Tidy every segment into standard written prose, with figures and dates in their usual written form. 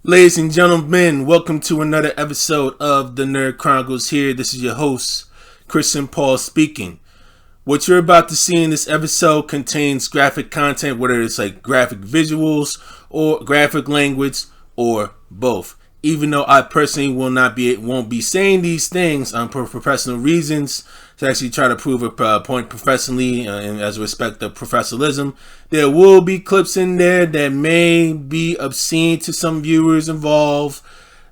Ladies and gentlemen, welcome to another episode of the Nerd Chronicles here. This is your host, Christian Paul speaking. What you're about to see in this episode contains graphic content, whether it's like graphic visuals or graphic language or both. Even though I personally won't be saying these things for professional reasons, to actually try to prove a point professionally and as a respect of professionalism, there will be clips in there that may be obscene to some viewers involved.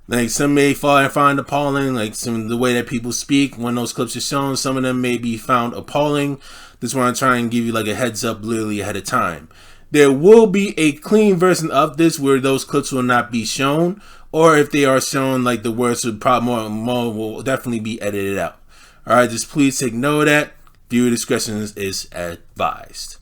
Like some may find appalling, like some of the way that people speak when those clips are shown. Some of them may be found appalling. Just want to try and give you like a heads up literally ahead of time. There will be a clean version of this where those clips will not be shown, or if they are shown, like the words would probably more will definitely be edited out. All right, just please take note of that. Viewer discretion is advised.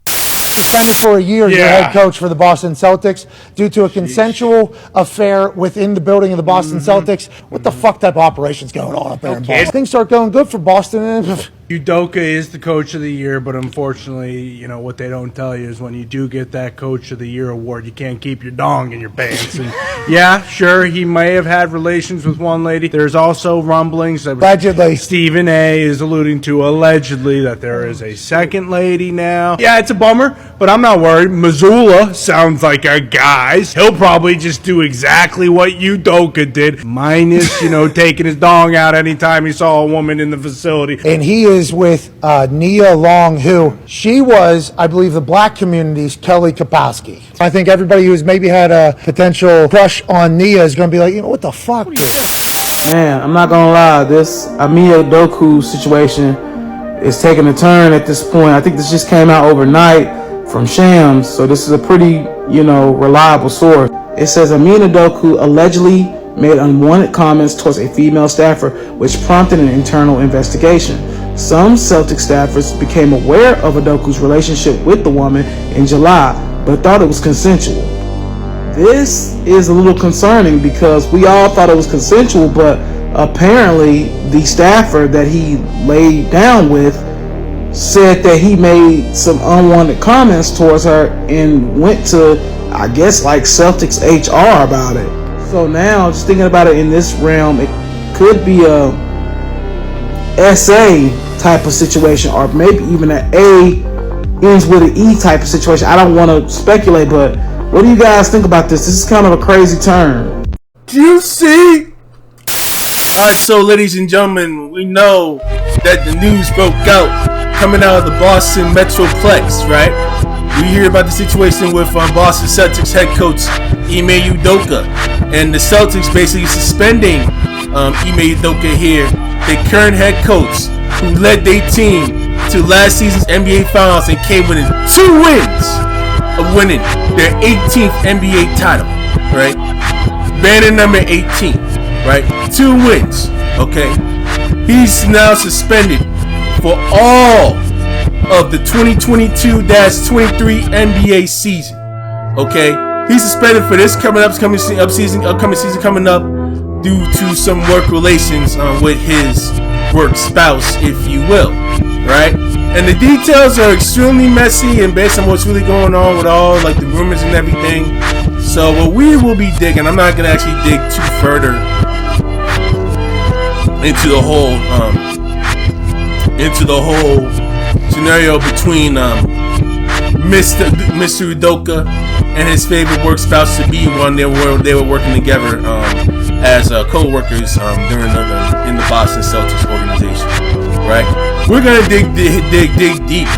Suspended for a year, your head coach for the Boston Celtics, due to a consensual affair within the building of the Boston Celtics. What the fuck type of operations going on up there in Boston? Things start going good for Boston. Udoka is the coach of the year, but unfortunately, you know, what they don't tell you is when you do get that coach of the year award, you can't keep your dong in your pants. And yeah, sure, he may have had relations with one lady. There's also rumblings that Allegedly. Stephen A. is alluding to allegedly that there is a second lady now. Yeah, it's a bummer, but I'm not worried. Missoula sounds like a guy's. He'll probably just do exactly what Udoka did, minus, taking his dong out anytime he saw a woman in the facility. And he is with Nia Long, who she was, I believe, the black community's Kelly Kapowski. I think everybody who's maybe had a potential crush on Nia is going to be like, what the fuck, dude? Man, I'm not going to lie. This Ime Udoka situation is taking a turn at this point. I think this just came out overnight from Shams, so this is a pretty, reliable source. It says Ime Udoka allegedly made unwanted comments towards a female staffer, which prompted an internal investigation. Some Celtics staffers became aware of Udoka's relationship with the woman in July, but thought it was consensual. This is a little concerning because we all thought it was consensual, but apparently the staffer that he laid down with said that he made some unwanted comments towards her and went to, I guess, like Celtics HR about it. So now, just thinking about it in this realm, it could be a SA type of situation, or maybe even an A ends with an E type of situation. I don't want to speculate, but what do you guys think about this? This is kind of a crazy turn. Do you see? Alright, so ladies and gentlemen, we know that the news broke out coming out of the Boston metroplex, right? We hear about the situation with Boston Celtics head coach Ime Udoka, and the Celtics basically suspending Ime Udoka here, the current head coach who led their team to last season's NBA Finals and came within 2 wins of winning their 18th NBA title, right? Banner number 18, right? 2 wins, okay? He's now suspended for all of the 2022-23 NBA season, okay? He's suspended for this upcoming season coming up due to some work relations with his work spouse, if you will, right? And the details are extremely messy and based on what's really going on with all like the rumors and everything. So what we will be digging, I'm not gonna actually dig too further into the whole scenario between Mr. Udoka and his favorite work spouse to be when they were working together as co-workers in the Boston Celtics organization, right? We're gonna dig deep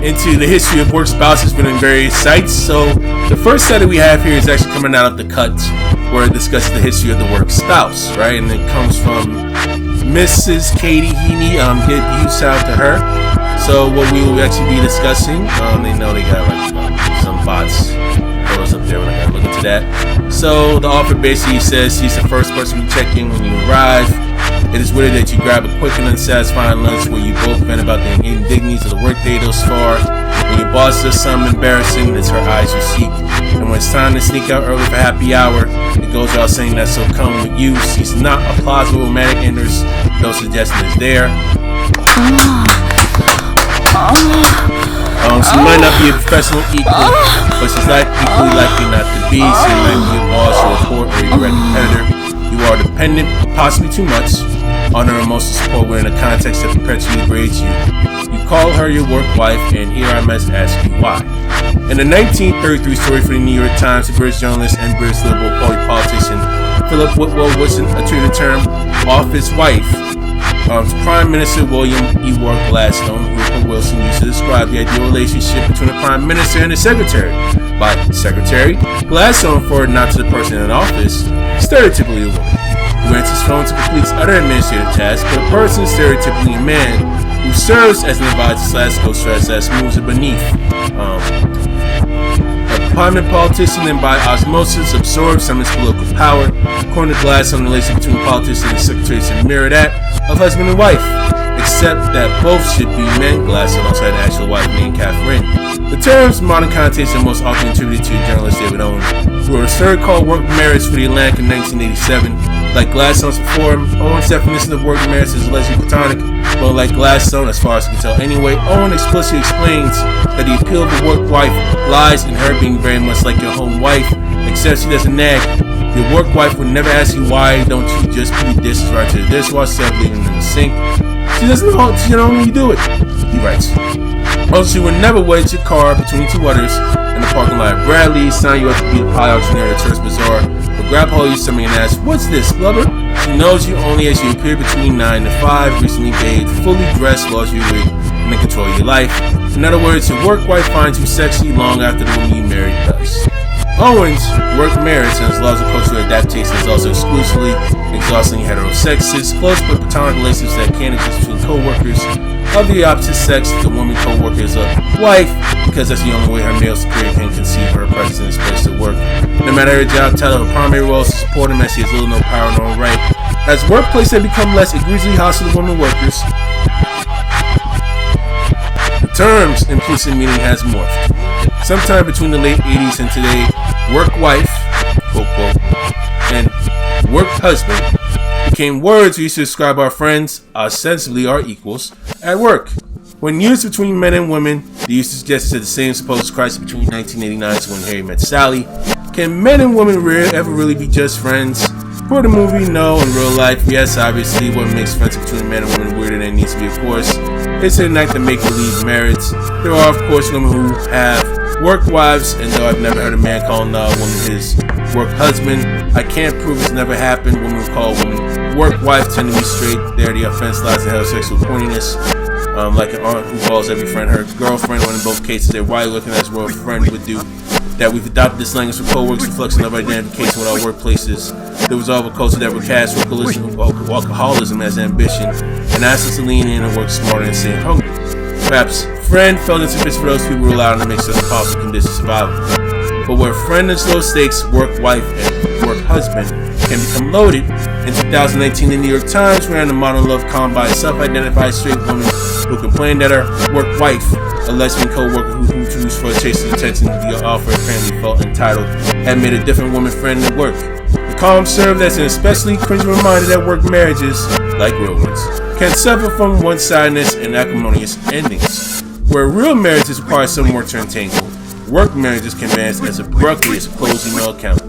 into the history of work spouses from various sites. So the first set that we have here is actually coming out of the cuts where it discusses the history of the work spouse, right? And it comes from Mrs. Katie Heaney. Give a huge shout out to her. So what we will actually be discussing, they know they got like some bots photos up there, but I gotta look into that. So the author basically says he's the first person to check in when you arrive. It is with it that you grab a quick and unsatisfying lunch where you both vent about the indignities of the workday thus far. When your boss does something embarrassing, it's her eyes you seek. And when it's time to sneak out early for happy hour, it goes without saying that so come with you. She's not a plausible romantic interest, no suggestion is there. She might not be a professional equal, but she's equally likely not to be. She might be a boss or a you're a competitor, you are dependent, possibly too much, on her emotional support within a context that perpetually degrades you. You call her your work wife, and here I must ask you why. In a 1933 story for the New York Times, the British journalist and British Liberal Party politician Philip Whitwell Woodson attributed the term office wife to Prime Minister William Ewart Gladstone, who Wilson used to describe the ideal relationship between a Prime Minister and his secretary. By secretary, Gladstone referred not to the person in office, stereotypically a woman, who answers phone to complete other administrative tasks, but a person, stereotypically a man, who serves as an advisor/ghostwriter/ moves it beneath. A prominent politician and by osmosis absorbs some of his political power. According to Gladstone, the relationship between politicians and secretaries should mirror that of husband and wife, except that both should be men. Gladstone also had an actual wife named Catherine. The term's modern connotation is most often attributed to journalist David Owen, who wrote a story called Work Marriage for the Atlantic in 1987. Like Gladstone's before him, Owen's definition of work marriage is allegedly platonic, but like Gladstone, as far as we can tell anyway, Owen explicitly explains that the appeal of a work wife lies in her being very much like your home wife, except she doesn't nag. Your work wife would never ask you why don't you just put the dishes right to the dishwasher instead of leaving them in the sink. She doesn't know, she don't know when you do it, he writes. Also, she would never wedge your car between two others in the parking lot of Bradley's, sign you up to be the pie auctioneer at the church bazaar, but grab hold of you something and ask, what's this, blubber? She knows you only as you appear between 9 to 5, recently bathed, fully dressed, lost your wig, and in control of your life. In other words, your work wife finds you sexy long after the woman you married does. Owen's work marriage and his laws of cultural adaptation is also exclusively, exhaustingly heterosexist, close but platonic relationships that can exist between co-workers of the opposite sex. The woman co-worker is a wife because that's the only way her male superior can conceive her presence in his place of work. No matter her job title, her primary role is to support him as she has little no power nor right. As workplaces have become less egregiously hostile to women workers, the term's implicit meaning has morphed. Sometime between the late 80s and today, work wife, quote, quote, and work husband became words we used to describe our friends, ostensibly our equals, at work. When used between men and women, the usage suggests the same supposed crisis between 1989 to when Harry met Sally. Can men and women ever really be just friends? For the movie, no. In real life, yes, obviously, what makes friendship between men and women weirder than it needs to be, of course, is to enact the make-believe marriage. There are, of course, women who have work wives, and though I've never heard a man call a woman his work husband, I can't prove it's never happened. Women who call a woman work wife tend to be straight. There, the offense lies in heterosexual corniness. Like an aunt who calls every friend her girlfriend, when in both cases they're widely looking as well a friend would do. That we've adopted this language for co-workers, reflection of identification with our workplaces. There was all a culture that would cast alcoholism as ambition and asked us to lean in and work smarter and stay hungry. Perhaps friend felt insufficient for those people who allowed to make such a possible condition survival. But where friend is low stakes, work wife and work husband can become loaded. In 2019, the New York Times ran a modern love column by a self-identified straight woman who complained that her work wife, a lesbian co-worker who used for Chase's attention to the offer apparently felt entitled, had made a different woman friend at work. The column served as an especially cringe reminder that work marriages, like real ones, can suffer from one-sidedness and acrimonious endings. Where real marriages require some work to entangle, work marriages can advance as abruptly as a closed email account.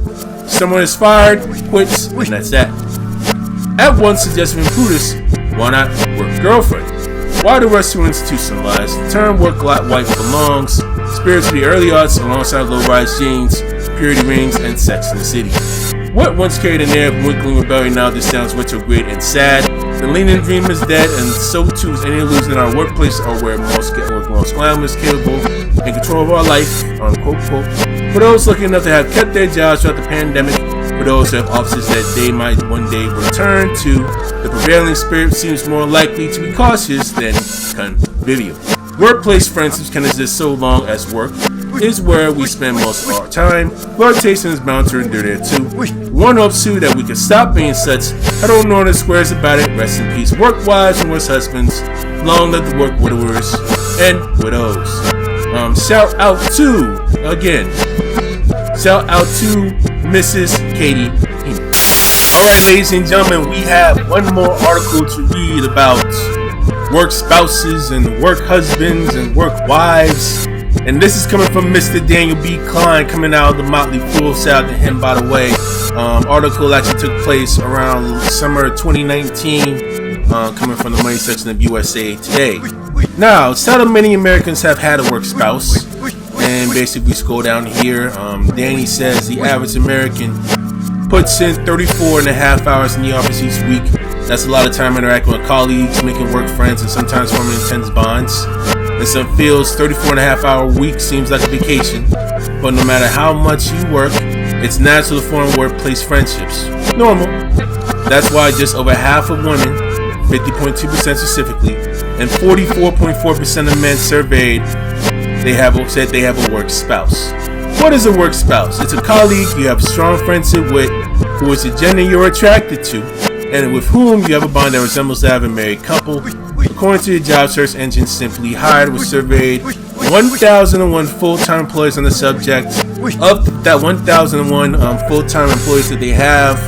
Someone is fired, quits, and that's that. At one suggestion from Brutus, why not work girlfriend? Why the rest to institutionalize? The term work wife belongs spiritually early aughts alongside low-rise jeans, purity rings, and Sex in the City. What once carried an air of winkling rebellion now just sounds retrograde and sad. The leaning dream is dead, and so too is any illusion in our workplace are where most glamorous, capable, and control of our life, unquote, quote. For those lucky enough to have kept their jobs throughout the pandemic, for those who have offices that they might one day return to, the prevailing spirit seems more likely to be cautious than convivial. Workplace friendships can exist so long as work is where we spend most of our time. Flirtation is bound to endure there too. One hopes too that we can stop being such heteronormative squares about it. Rest in peace, work wives and work husbands. Long live the work widowers and widows. Shout out to Mrs. Katie. Alright, ladies and gentlemen, we have one more article to read about work spouses and work husbands and work wives And this is coming from Mr. Daniel B. Klein, coming out of the Motley Fool. Shout out to him, by the way. Article actually took place around summer 2019, coming from the money section of USA Today. Now, it's not that many Americans have had a work spouse. And basically, we scroll down here. Danny says the average American puts in 34.5 hours in the office each week. That's a lot of time interacting with colleagues, making work friends, and sometimes forming intense bonds. In some fields, 34.5-hour week seems like a vacation, but no matter how much you work, it's natural to form workplace friendships. Normal. That's why just over half of women, 50.2% specifically, and 44.4% of men surveyed said they have a work spouse. What is a work spouse? It's a colleague you have a strong friendship with, who is the gender you're attracted to, and with whom you have a bond that resembles that of a married couple. According to the job search engine Simply Hired, was surveyed 1,001 full-time employees on the subject. Of that 1,001 full-time employees that they have,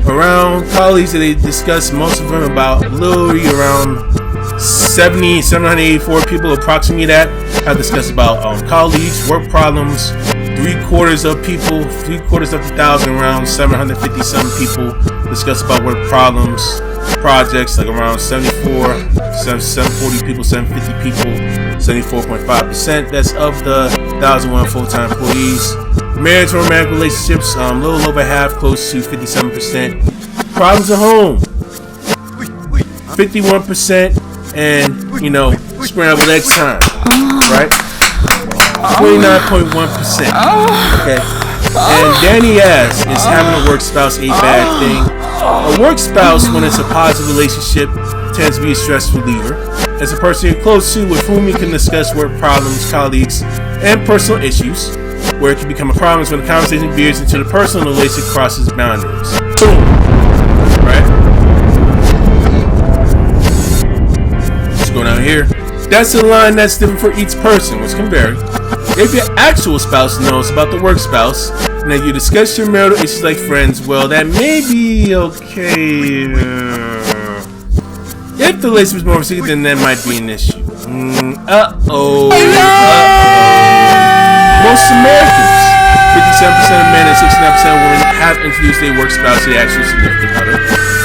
around colleagues that they discussed, most of them about literally around 784 people, approximately that, have discussed about colleagues, work problems. 3/4 of people, 3/4 of the 1,000, around 750 some people discuss about work problems, projects, like around 740 people, 750 people, 74.5%. That's of the 1,001 full-time employees. Marriage or romantic relationships, a little over half, close to 57%. Problems at home, 51%, and scrambled egg time, right? 29.1%. Okay. And Danny asks, is having a work spouse a bad thing? A work spouse, when it's a positive relationship, tends to be a stress reliever. It's a person you're close to, with whom you can discuss work problems, colleagues, and personal issues. Where it can become a problem is when the conversation veers into the personal relationship crosses boundaries. Boom. Right? Let's go down here. That's a line that's different for each person, which can vary. If your actual spouse knows about the work spouse, and that you discuss your marital issues like friends, well, that may be okay. If the relationship is more secret, then that might be an issue. Most Americans, 57% of men and 69% of women, have introduced their work spouse to their actual significant other.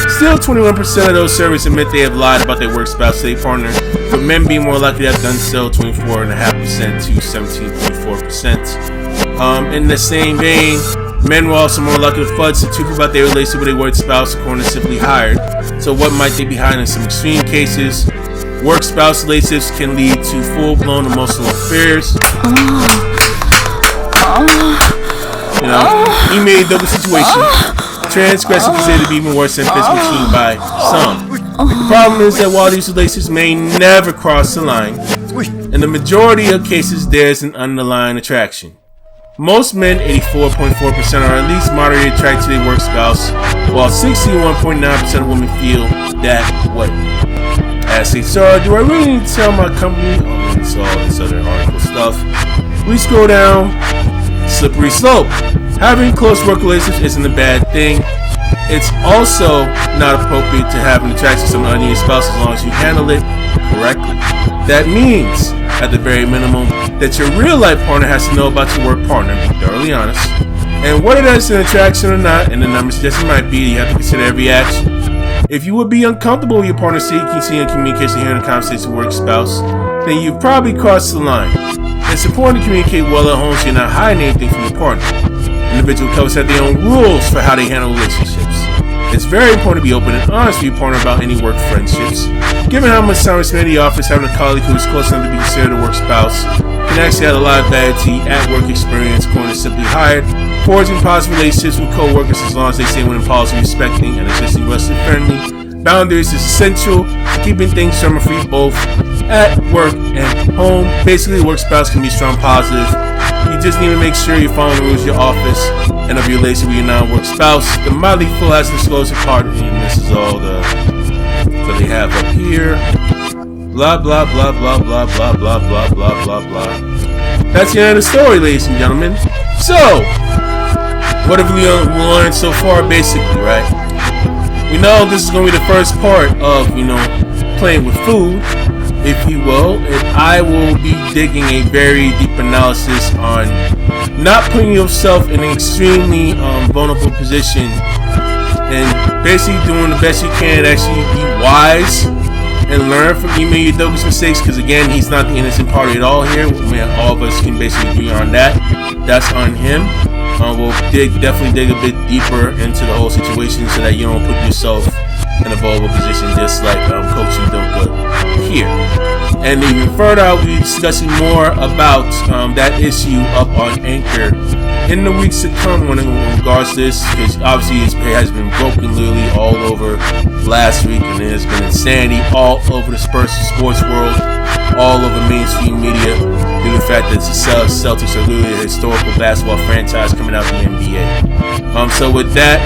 Still, 21% of those surveys admit they have lied about their work spouse to their partner, with men being more likely to have done so, 24.5% to 17.4%. In the same vein, men were also more likely to fudge the truth about their relationship with their work spouse, according to Simply Hired. So what might they be hiding? In some extreme cases, work spouse relationships can lead to full-blown emotional affairs. Ime Udoka situation. Transgression considered to be even worse than physical cheating by some. The problem is that while these relationships may never cross the line, in the majority of cases there's an underlying attraction. Most men, 84.4%, are at least moderately attracted to their work spouse, while 61.9% of women feel that way. Ask HR, do I really need to tell my company? It's all this other article stuff. We scroll down. Slippery slope. Having close work relationships isn't a bad thing. It's also not appropriate to have an attraction to someone other than your spouse as long as you handle it correctly. That means, at the very minimum, that your real life partner has to know about your work partner, be thoroughly honest. And whether that's an attraction or not, and the numbers suggest it might be, you have to consider every action. If you would be uncomfortable with your partner seeking communication here in a conversation with work spouse, then you've probably crossed the line. It's important to communicate well at home so you're not hiding anything from your partner. Individual couples have their own rules for how they handle relationships. It's very important to be open and honest with your partner about any work friendships. Given how much time we spend in the office, having a colleague who is close enough to be considered a work spouse can actually add a lot of value to the at-work experience, according to Simply Hired. Forging positive relationships with co-workers, as long as they stay within policy, respecting and existing friendly boundaries, is essential to keeping things drama-free both at work and home. Basically, the work spouse can be strong positive. You just need to make sure you're following the rules of your office and of your relationship with your non-work spouse. The Motley Fool has disclosed a part, and this is all that they have up here. Blah blah blah blah blah blah blah blah blah blah blah. That's the end of the story, ladies and gentlemen. So, what have we learned so far? Basically, right? We know this is going to be the first part of playing with food. if you will, and I will be digging a very deep analysis on not putting yourself in an extremely vulnerable position and basically doing the best you can to actually be wise and learn from Ime Udoka's mistakes, because again, he's not the innocent party at all here. Man, all of us can basically agree on that. That's on him. We'll definitely dig a bit deeper into the whole situation so that you don't put yourself in a vulnerable position just like Coach Udoka here. And even further, I'll be discussing more about that issue up on Anchor in the weeks to come when in regards to this, because obviously it has been broken literally all over last week, and it has been insanity all over the sports world, all over mainstream media, due to the fact that the Celtics are literally a historical basketball franchise coming out of the NBA. So with that,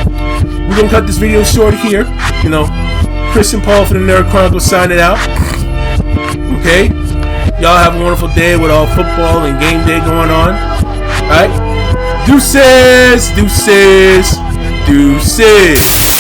we're gonna cut this video short here. You know, Chris and Paul for the Nerd Chronicles signing out. Okay, y'all have a wonderful day with all football and game day going on. All right, deuces, deuces, deuces.